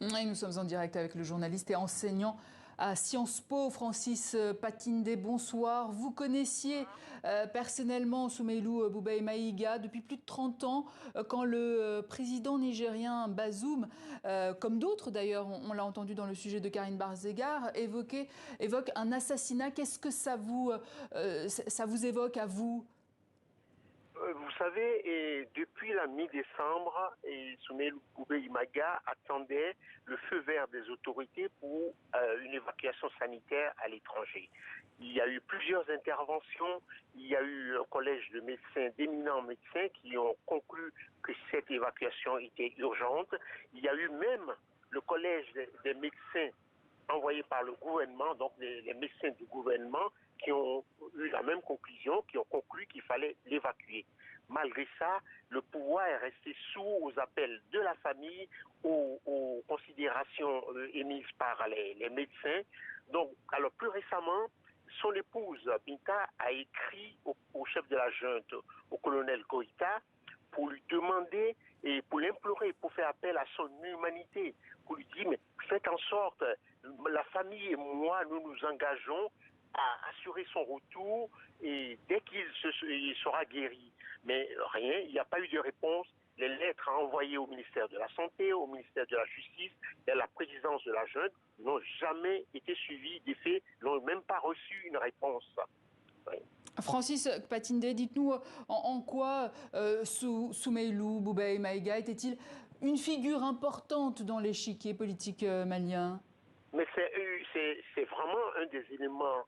Et nous sommes en direct avec le journaliste et enseignant à Sciences Po, Francis Patindé. Bonsoir. Vous connaissiez personnellement Soumeylou Boubèye Maïga depuis plus de 30 ans, quand le président nigérien Bazoum, comme d'autres d'ailleurs, on l'a entendu dans le sujet de Karine Barzegar, évoque un assassinat. Qu'est-ce que ça vous évoque à vous? Vous savez, depuis la mi-décembre, Soumeylou Boubèye Maïga attendait le feu vert des autorités pour une évacuation sanitaire à l'étranger. Il y a eu plusieurs interventions, il y a eu un collège de médecins, d'éminents médecins qui ont conclu que cette évacuation était urgente. Il y a eu même le collège des médecins envoyés par le gouvernement, donc les médecins du gouvernement, qui ont eu la même conclusion, qui ont conclu qu'il fallait l'évacuer. Malgré ça, le pouvoir est resté sourd aux appels de la famille, aux considérations émises par les médecins. Donc, alors plus récemment, son épouse Binta a écrit au chef de la junte, au colonel Goïta, pour lui demander et pour l'implorer, pour faire appel à son humanité, pour lui dire, mais faites en sorte, la famille et moi, nous nous engageons à assurer son retour et dès qu'il sera guéri. Mais rien, il n'y a pas eu de réponse. Les lettres envoyées au ministère de la Santé, au ministère de la Justice et à la présidence de la junte n'ont jamais été suivies d'effet, n'ont même pas reçu une réponse. Oui. Francis Patindé, dites-nous en quoi Soumeylou Boubèye Maïga était-il une figure importante dans l'échiquier politique malien? Mais c'est vraiment un des éléments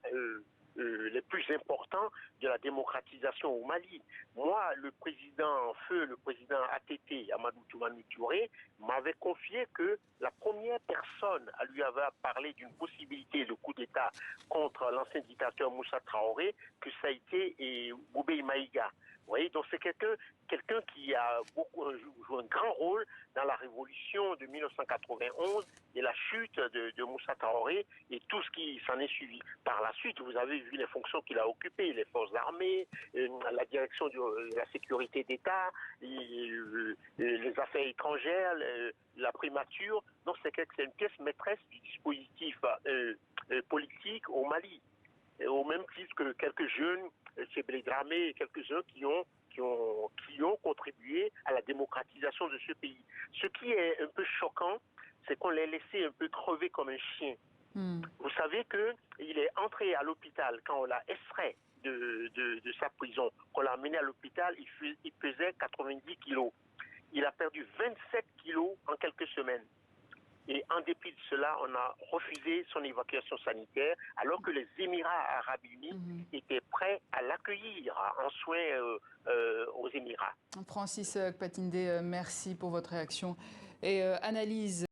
les plus importants de la démocratisation au Mali. Moi, le président en feu, le président ATT, Amadou Toumani Touré, m'avait confié que la première personne à lui avoir parlé d'une possibilité de coup d'État contre l'ancien dictateur Moussa Traoré, que ça a été Boubèye Maïga. Vous voyez, donc c'est quelqu'un qui a joué un grand rôle dans la révolution de 1991 et la chute de Moussa Traoré et tout ce qui s'en est suivi. Par la suite, vous avez vu les fonctions qu'il a occupées, les forces armées, la direction de la sécurité d'État, les affaires étrangères, la primature. Donc c'est une pièce maîtresse du dispositif politique au Mali. Au même titre que quelques jeunes, chez Dramé et quelques-uns qui ont contribué à la démocratisation de ce pays. Ce qui est un peu choquant, c'est qu'on l'a laissé un peu crever comme un chien. Vous savez qu'il est entré à l'hôpital quand on l'a extrait de sa prison, qu'on l'a amené à l'hôpital, il pesait 90 kilos. Il a perdu 27 kilos en quelques semaines. Et en dépit de cela, on a refusé son évacuation sanitaire, alors que les Émirats arabes unis étaient prêts à l'accueillir en soins aux Émirats. Francis Patindé, merci pour votre réaction et analyse.